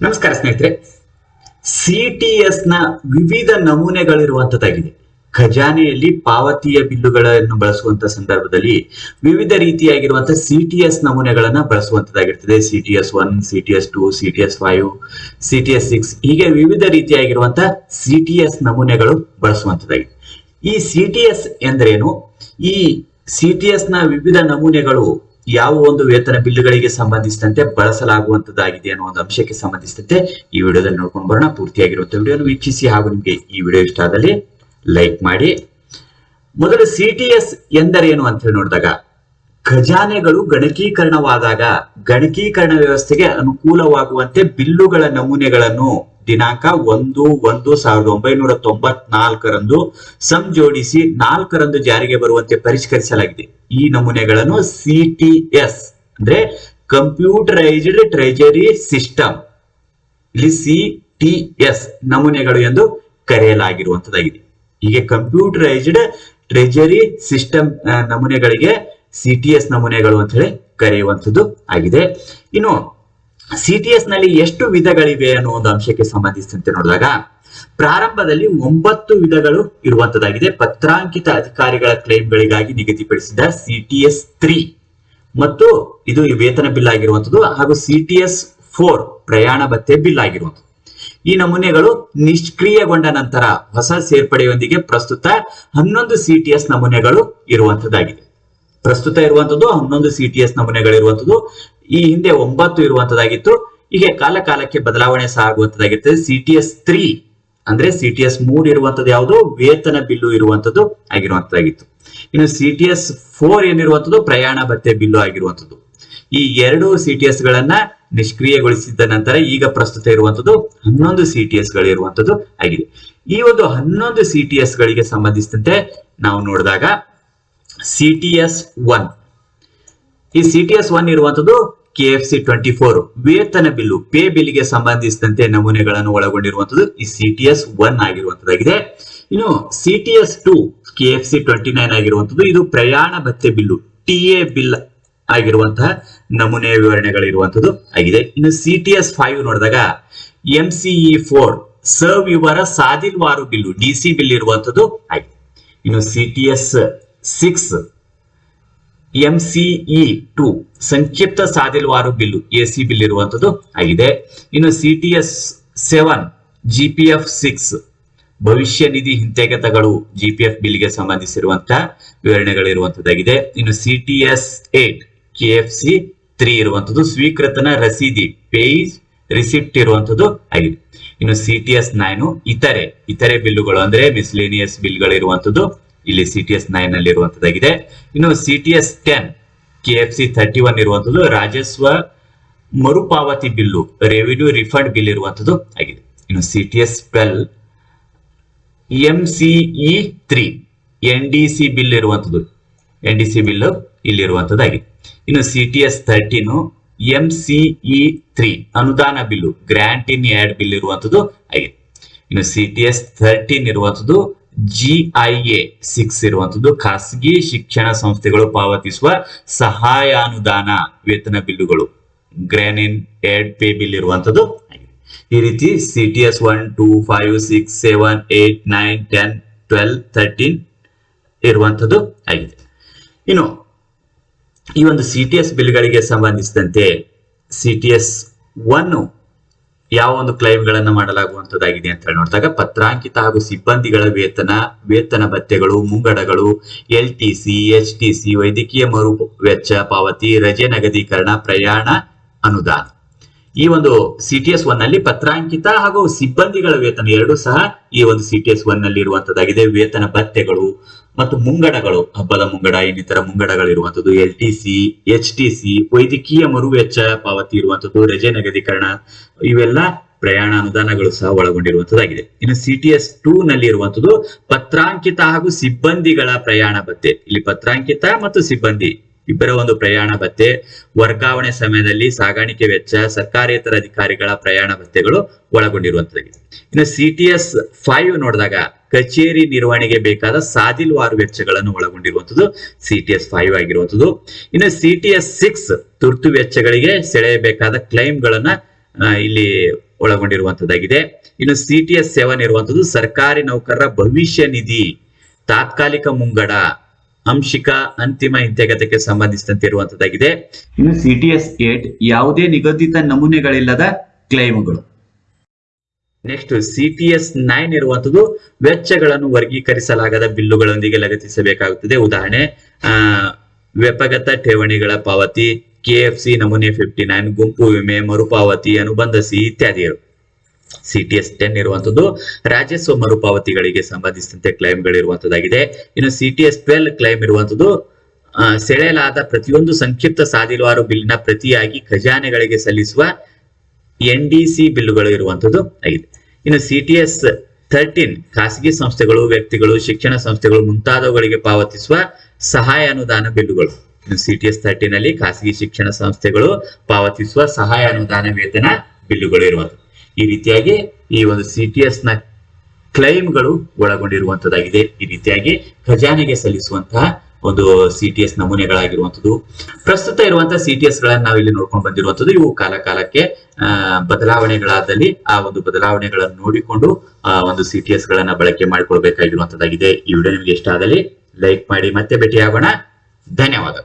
ನಮಸ್ಕಾರ ಸ್ನೇಹಿತರೆ. ಸಿಟಿಎಸ್ ನ ವಿವಿಧ ನಮೂನೆಗಳಿರುವಂತದ್ದಾಗಿದೆ. ಖಜಾನೆಯಲ್ಲಿ ಪಾವತಿಯ ಬಿಲ್ಲುಗಳನ್ನು ಬಳಸುವಂತ ಸಂದರ್ಭದಲ್ಲಿ ವಿವಿಧ ರೀತಿಯಾಗಿರುವಂತಹ ಸಿಟಿಎಸ್ ನಮೂನೆಗಳನ್ನ ಬಳಸುವಂತದ್ದಾಗಿರ್ತದೆ. ಸಿಟಿಎಸ್ 1, ಸಿಟಿಎಸ್ 2, ಸಿಟಿಎಸ್ 5, ಸಿಟಿಎಸ್ 6 ಹೀಗೆ ವಿವಿಧ ರೀತಿಯಾಗಿರುವಂತಹ ಸಿಟಿಎಸ್ ನಮೂನೆಗಳು ಬಳಸುವಂತದ್ದಾಗಿದೆ. ಈ ಸಿಟಿಎಸ್ ಎಂದರೇನು? ಈ ಸಿಟಿಎಸ್ ನ ವಿವಿಧ ನಮೂನೆಗಳು ಯಾವ ಒಂದು ವೇತನ ಬಿಲ್ಲುಗಳಿಗೆ ಸಂಬಂಧಿಸಿದಂತೆ ಬಳಸಲಾಗುವಂತದ್ದಾಗಿದೆ ಅನ್ನೋ ಒಂದು ಅಂಶಕ್ಕೆ ಸಂಬಂಧಿಸಿದಂತೆ ಈ ವಿಡಿಯೋದಲ್ಲಿ ನೋಡ್ಕೊಂಡು ಬರೋಣ. ಪೂರ್ತಿಯಾಗಿರುವಂತಹ ವಿಡಿಯೋನ ವೀಕ್ಷಿಸಿ ಹಾಗೂ ನಿಮಗೆ ಈ ವಿಡಿಯೋ ಇಷ್ಟ ಆದಲ್ಲಿ ಲೈಕ್ ಮಾಡಿ. ಮೊದಲು ಸಿಟಿಎಸ್ ಎಂದರೇನು ಅಂತ ಹೇಳಿ ನೋಡಿದಾಗ, ಖಜಾನೆಗಳು ಗಣಕೀಕರಣವಾದಾಗ ಗಣಕೀಕರಣ ವ್ಯವಸ್ಥೆಗೆ ಅನುಕೂಲವಾಗುವಂತೆ ಬಿಲ್ಲುಗಳ ನಮೂನೆಗಳನ್ನು ದಿನಾಂಕ 1/1/1994 ಸಂಜೋಡಿಸಿ 4 ಜಾರಿಗೆ ಬರುವಂತೆ ಪರಿಷ್ಕರಿಸಲಾಗಿದೆ. ಈ ನಮೂನೆಗಳನ್ನು ಸಿಟಿಎಸ್ ಅಂದ್ರೆ ಕಂಪ್ಯೂಟರೈಸ್ಡ್ ಟ್ರೆಜರಿ ಸಿಸ್ಟಮ್, ಇಲ್ಲಿ ಸಿಟಿಎಸ್ ನಮೂನೆಗಳು ಎಂದು ಕರೆಯಲಾಗಿರುವಂತದ್ದಾಗಿದೆ. ಹೀಗೆ ಕಂಪ್ಯೂಟರೈಸ್ಡ್ ಟ್ರೆಜರಿ ಸಿಸ್ಟಮ್ ನಮೂನೆಗಳಿಗೆ ಸಿಟಿಎಸ್ ನಮೂನೆಗಳು ಅಂತ ಹೇಳಿ ಕರೆಯುವಂಥದ್ದು ಆಗಿದೆ. ಇನ್ನು ಸಿಟಿಎಸ್ ನಲ್ಲಿ ಎಷ್ಟು ವಿಧಗಳಿವೆ ಅನ್ನೋ ಒಂದು ಅಂಶಕ್ಕೆ ಸಂಬಂಧಿಸಿದಂತೆ ನೋಡಿದಾಗ, ಪ್ರಾರಂಭದಲ್ಲಿ 9 ವಿಧಗಳು ಇರುವಂತದ್ದಾಗಿದೆ. ಪತ್ರಾಂಕಿತ ಅಧಿಕಾರಿಗಳ ಕ್ಲೈಮ್ಗಳಿಗಾಗಿ ನಿಗದಿಪಡಿಸಿದ ಸಿಟಿಎಸ್ 3 ಮತ್ತು ಇದು ವೇತನ ಬಿಲ್ ಆಗಿರುವಂತದ್ದು, ಹಾಗೂ ಸಿಟಿಎಸ್ 4 ಪ್ರಯಾಣ ಭತ್ಯೆ ಬಿಲ್ ಆಗಿರುವಂತದ್ದು. ಈ ನಮೂನೆಗಳು ನಿಷ್ಕ್ರಿಯಗೊಂಡ ನಂತರ ಹೊಸ ಸೇರ್ಪಡೆಯೊಂದಿಗೆ ಪ್ರಸ್ತುತ 11 ಸಿಟಿಎಸ್ ನಮೂನೆಗಳು ಇರುವಂತದ್ದಾಗಿದೆ. ಪ್ರಸ್ತುತ ಇರುವಂತದ್ದು 11 ಸಿಟಿಎಸ್ ನಮೂನೆಗಳಿರುವಂತದ್ದು. ಈ ಹಿಂದೆ 9 ಇರುವಂತದ್ದಾಗಿತ್ತು. ಹೀಗೆ ಕಾಲ ಕಾಲಕ್ಕೆ ಬದಲಾವಣೆ ಸಹ ಆಗುವಂತದ್ದಾಗಿರ್ತದೆ. ಸಿಟಿಎಸ್ 3 ಅಂದ್ರೆ ಸಿಟಿಎಸ್ 3 ಇರುವಂತದ್ದು ಯಾವುದು? ವೇತನ ಬಿಲ್ಲು ಇರುವಂತದ್ದು ಆಗಿರುವಂತದ್ದಾಗಿತ್ತು. ಇನ್ನು ಸಿಟಿಎಸ್ 4 ಏನಿರುವಂತದ್ದು ಪ್ರಯಾಣ ಭತ್ಯೆ ಬಿಲ್ಲು ಆಗಿರುವಂತದ್ದು. ಈ 2 ಸಿಟಿಎಸ್ ಗಳನ್ನ ನಿಷ್ಕ್ರಿಯಗೊಳಿಸಿದ ನಂತರ ಈಗ ಪ್ರಸ್ತುತ ಇರುವಂತದ್ದು 11 ಸಿಟಿಎಸ್ ಗಳು ಇರುವಂತದ್ದು ಆಗಿದೆ. ಈ ಒಂದು 11 ಸಿಟಿಎಸ್ ಗಳಿಗೆ ಸಂಬಂಧಿಸಿದಂತೆ ನಾವು ನೋಡಿದಾಗ, ಸಿಟಿಎಸ್ 1, ಈ ಸಿಟಿಎಸ್ 1 ಇರುವಂತದ್ದು KFC 24 ವೇತನ ಬಿಲ್ಲು ಪೇ ಬಿಲ್ಗೆ ಸಂಬಂಧಿಸಿದಂತೆ ನಮೂನೆಗಳನ್ನು ಒಳಗೊಂಡಿರುವಂತದ್ದು ಈ ಸಿಟಿಎಸ್ 1 ಆಗಿರುವಂತದ್ದಾಗಿದೆ. ಇನ್ನು ಸಿಟಿಎಸ್ 2 KFC 29 ಆಗಿರುವಂತದ್ದು, ಇದು ಪ್ರಯಾಣ ಭತ್ಯೆ ಬಿಲ್ಲು TA ಬಿಲ್ ಆಗಿರುವಂತಹ ನಮೂನೆಯ ವಿವರಣೆಗಳಿರುವಂತದ್ದು ಆಗಿದೆ. ಇನ್ನು ಸಿಟಿಎಸ್ 5 ನೋಡಿದಾಗ MCE 4 ಸರ್ವ್ ಇವರ ಸಾದಿಲ್ವಾರು ಬಿಲ್ಲು DC ಬಿಲ್ ಇರುವಂತದ್ದು ಆಗಿದೆ. ಇನ್ನು ಸಿಟಿಎಸ್ 6 MCE 2 ಸಂಕ್ಷಿಪ್ತ ಸಾದಿಲ್ವಾರು ಬಿಲ್ಲು AC ಬಿಲ್ ಇರುವಂತದ್ದು ಆಗಿದೆ. ಇನ್ನು ಸಿಟಿಎಸ್ 7 GPF 6 ಭವಿಷ್ಯ ನಿಧಿ ಹಿಂತೆಗೆತಗಳು GPF ಬಿಲ್ಗೆ ಸಂಬಂಧಿಸಿರುವಂತಹ ವಿವರಣೆಗಳಿರುವಂತದ್ದಾಗಿದೆ. ಇನ್ನು ಸಿಟಿಎಸ್ 8 KFC 3 ಇರುವಂತದ್ದು ಸ್ವೀಕೃತನ ರಸೀದಿ ಪೇಜ್ ರಿಸಿಪ್ಟ್ ಇರುವಂತದ್ದು ಆಗಿದೆ. ಇನ್ನು ಸಿಟಿಎಸ್ 9 ಇತರೆ ಬಿಲ್ಲುಗಳು ಅಂದ್ರೆ ಮಿಸ್ಲೇನಿಯಸ್ ಬಿಲ್ಗಳು ಇರುವಂತದ್ದು ಇಲ್ಲಿ ಸಿಟಿಎಸ್ 9 ನಲ್ಲಿ ಇರುವಂತದ್ದಾಗಿದೆ. ಇನ್ನು ಸಿಟಿಎಸ್ 10 KFC 31 ಇರುವಂತದ್ದು ರಾಜಸ್ವ ಮರುಪಾವತಿ ಬಿಲ್ಲು ರೆವಿನ್ಯೂ ರಿಫಂಡ್ ಬಿಲ್ ಇರುವಂತದ್ದು ಆಗಿದೆ. ಇನ್ನು ಸಿಟಿಎಸ್ 12 MCE 3 NDC ಬಿಲ್ ಇರುವಂತದ್ದು, NDC ಬಿಲ್ ಇಲ್ಲಿರುವಂತದ್ದಾಗಿದೆ. ಇನ್ನು ಸಿಟಿಎಸ್ 13 MCE 3 ಅನುದಾನ ಬಿಲ್ಲು ಗ್ರಾಂಟ್ ಇನ್ ಆಡ್ ಬಿಲ್ ಇರುವಂತದ್ದು ಆಗಿದೆ. ಇನ್ನು ಸಿಟಿಎಸ್ 13 ಇರುವಂತದ್ದು GIA 6 ಇರುವಂತದ್ದು ಖಾಸಗಿ ಶಿಕ್ಷಣ ಸಂಸ್ಥೆಗಳು ಪಾವತಿಸುವ ಸಹಾಯಾನುದಾನ ವೇತನ ಬಿಲ್ಲುಗಳು ಗ್ರಾಂಟ್ ಇನ್ ಆಡ್ ಪೇ ಬಿಲ್ ಇರುವಂತದ್ದು ಆಗಿದೆ. ಈ ರೀತಿ ಸಿಟಿಎಸ್ 1, 2, 5, 6, 7, 8, 9, 10, 12, 13 ಇರುವಂತದ್ದು ಆಗಿದೆ. ಇನ್ನು ಈ ಒಂದು ಸಿಟಿಎಸ್ ಬಿಲ್ಗಳಿಗೆ ಸಂಬಂಧಿಸಿದಂತೆ ಸಿಟಿಎಸ್ 1 ಯಾವ ಒಂದು ಕ್ಲೈಮ್ಗಳನ್ನ ಮಾಡಲಾಗುವಂತದ್ದಾಗಿದೆ ಅಂತ ಹೇಳಿ ನೋಡಿದಾಗ, ಪತ್ರಾಂಕಿತ ಹಾಗೂ ಸಿಬ್ಬಂದಿಗಳ ವೇತನ ಭತ್ಯೆಗಳು, ಮುಂಗಡಗಳು, LTC, HTC, ವೈದ್ಯಕೀಯ ಮರು ವೆಚ್ಚ ಪಾವತಿ, ರಜೆ ನಗದೀಕರಣ, ಪ್ರಯಾಣ ಅನುದಾನ. ಈ ಒಂದು ಸಿಟಿಎಸ್ 1 ನಲ್ಲಿ ಪತ್ರಾಂಕಿತ ಹಾಗೂ ಸಿಬ್ಬಂದಿಗಳ ವೇತನ ಎರಡೂ ಸಹ ಈ ಒಂದು ಸಿಟಿಎಸ್ 1 ನಲ್ಲಿ ಇರುವಂತದ್ದಾಗಿದೆ. ವೇತನ ಭತ್ಯೆಗಳು ಮತ್ತು ಮುಂಗಡಗಳು, ಹಬ್ಬದ ಮುಂಗಡ, ಇನ್ನಿತರ ಮುಂಗಡಗಳು ಇರುವಂತದ್ದು, LTC, HTC, ವೈದ್ಯಕೀಯ ಮರು ವೆಚ್ಚ ಪಾವತಿ ಇರುವಂತದ್ದು, ರಜೆ ನಗದೀಕರಣ, ಇವೆಲ್ಲ ಪ್ರಯಾಣ ಅನುದಾನಗಳು ಸಹ ಒಳಗೊಂಡಿರುವಂತದ್ದಾಗಿದೆ. ಇನ್ನು ಸಿಟಿಎಸ್ 2 ನಲ್ಲಿ ಇರುವಂತದ್ದು ಪತ್ರಾಂಕಿತ ಹಾಗೂ ಸಿಬ್ಬಂದಿಗಳ ಪ್ರಯಾಣ ಭತ್ಯೆ. ಇಲ್ಲಿ ಪತ್ರಾಂಕಿತ ಮತ್ತು ಸಿಬ್ಬಂದಿ ಇಬ್ಬರ ಒಂದು ಪ್ರಯಾಣ ಭತ್ಯೆ, ವರ್ಗಾವಣೆ ಸಮಯದಲ್ಲಿ ಸಾಗಾಣಿಕೆ ವೆಚ್ಚ, ಸರ್ಕಾರೇತರ ಅಧಿಕಾರಿಗಳ ಪ್ರಯಾಣ ಭತ್ಯೆಗಳು ಒಳಗೊಂಡಿರುವಂತದ್ದಾಗಿದೆ. ಇನ್ನು ಸಿಟಿಎಸ್ 5 ನೋಡಿದಾಗ ಕಚೇರಿ ನಿರ್ವಹಣೆಗೆ ಬೇಕಾದ ಸಾದಿಲ್ವಾರು ವೆಚ್ಚಗಳನ್ನು ಒಳಗೊಂಡಿರುವಂತದ್ದು ಸಿಟಿಎಸ್ 5 ಆಗಿರುವಂತದ್ದು. ಇನ್ನು ಸಿಟಿಎಸ್ 6 ತುರ್ತು ವೆಚ್ಚಗಳಿಗೆ ಸೆಳೆಯಬೇಕಾದ ಕ್ಲೈಮ್ಗಳನ್ನ ಇಲ್ಲಿ ಒಳಗೊಂಡಿರುವಂತದ್ದಾಗಿದೆ. ಇನ್ನು CTS-7 ಇರುವಂತದ್ದು ಸರ್ಕಾರಿ ನೌಕರರ ಭವಿಷ್ಯ ನಿಧಿ ತಾತ್ಕಾಲಿಕ ಮುಂಗಡ ಅಂಶಿಕ ಅಂತಿಮ ಇತ್ಯಗತಕ್ಕೆ ಸಂಬಂಧಿಸಿದಂತೆ ಇರುವಂತದ್ದಾಗಿದೆ. ಇನ್ನು CTS-8 ಯಾವುದೇ ನಿಗದಿತ ನಮೂನೆಗಳಿಲ್ಲದ ಕ್ಲೈಮ್ಗಳು. ನೆಕ್ಸ್ಟ್ CTS-9 ಇರುವಂತದ್ದು ವೆಚ್ಚಗಳನ್ನು ವರ್ಗೀಕರಿಸಲಾಗದ ಬಿಲ್ಲುಗಳೊಂದಿಗೆ ಲಗತ್ತಿಸಬೇಕಾಗುತ್ತದೆ. ಉದಾಹರಣೆ ವ್ಯಪಗತ ಠೇವಣಿಗಳ ಪಾವತಿ, KFC ನಮೂನೆ 59, ಗುಂಪು ವಿಮೆ ಮರುಪಾವತಿ, ಅನುಬಂಧ ಸಿ ಇತ್ಯಾದಿಗಳು. CTS-10 ಇರುವಂತದ್ದು ರಾಜಸ್ವ ಮರುಪಾವತಿಗಳಿಗೆ ಸಂಬಂಧಿಸಿದಂತೆ ಕ್ಲೈಮ್ಗಳಿರುವಂತದ್ದಾಗಿದೆ. ಇನ್ನು CTS-12 ಕ್ಲೈಮ್ ಇರುವಂತದ್ದು ಸೆಳೆಯಲಾದ ಪ್ರತಿಯೊಂದು ಸಂಕ್ಷಿಪ್ತ ಸಾದಿರುವಾರು ಬಿಲ್ಲಿನ ಪ್ರತಿಯಾಗಿ ಖಜಾನೆಗಳಿಗೆ ಸಲ್ಲಿಸುವ NDC ಬಿಲ್ಲುಗಳು ಇರುವಂತದ್ದು ಆಗಿದೆ. ಇನ್ನು CTS-13 ಖಾಸಗಿ ಸಂಸ್ಥೆಗಳು, ವ್ಯಕ್ತಿಗಳು, ಶಿಕ್ಷಣ ಸಂಸ್ಥೆಗಳು ಮುಂತಾದವುಗಳಿಗೆ ಪಾವತಿಸುವ ಸಹಾಯ ಅನುದಾನ ಬಿಲ್ಲುಗಳು. ಇನ್ನು CTS-13 ಅಲ್ಲಿ ಖಾಸಗಿ ಶಿಕ್ಷಣ ಸಂಸ್ಥೆಗಳು ಪಾವತಿಸುವ ಸಹಾಯ ಅನುದಾನ ವೇತನ ಬಿಲ್ಲುಗಳು ಇರುವಂತದ್ದು. ಈ ರೀತಿಯಾಗಿ ಈ ಒಂದು CTS ನ ಕ್ಲೈಮ್ಗಳು ಒಳಗೊಂಡಿರುವಂತದ್ದಾಗಿದೆ. ಈ ರೀತಿಯಾಗಿ ಖಜಾನೆಗೆ ಸಲ್ಲಿಸುವಂತಹ ಒಂದು CTS ನಮೂನೆಗಳಾಗಿರುವಂತದ್ದು. ಪ್ರಸ್ತುತ ಇರುವಂತಹ CTS ಗಳನ್ನ ನಾವು ಇಲ್ಲಿ ನೋಡ್ಕೊಂಡು ಬಂದಿರುವಂತದ್ದು. ಇವು ಕಾಲ ಕಾಲಕ್ಕೆ ಬದಲಾವಣೆಗಳಾದಲ್ಲಿ ಆ ಒಂದು ಬದಲಾವಣೆಗಳನ್ನು ನೋಡಿಕೊಂಡು ಒಂದು CTS ಗಳನ್ನ ಬಳಕೆ ಮಾಡಿಕೊಳ್ಬೇಕಾಗಿರುವಂತದ್ದಾಗಿದೆ. ಈ ವಿಡಿಯೋ ನಿಮಗೆ ಇಷ್ಟ ಆದಲ್ಲಿ ಲೈಕ್ ಮಾಡಿ. ಮತ್ತೆ ಭೇಟಿಯಾಗೋಣ. ಧನ್ಯವಾದ.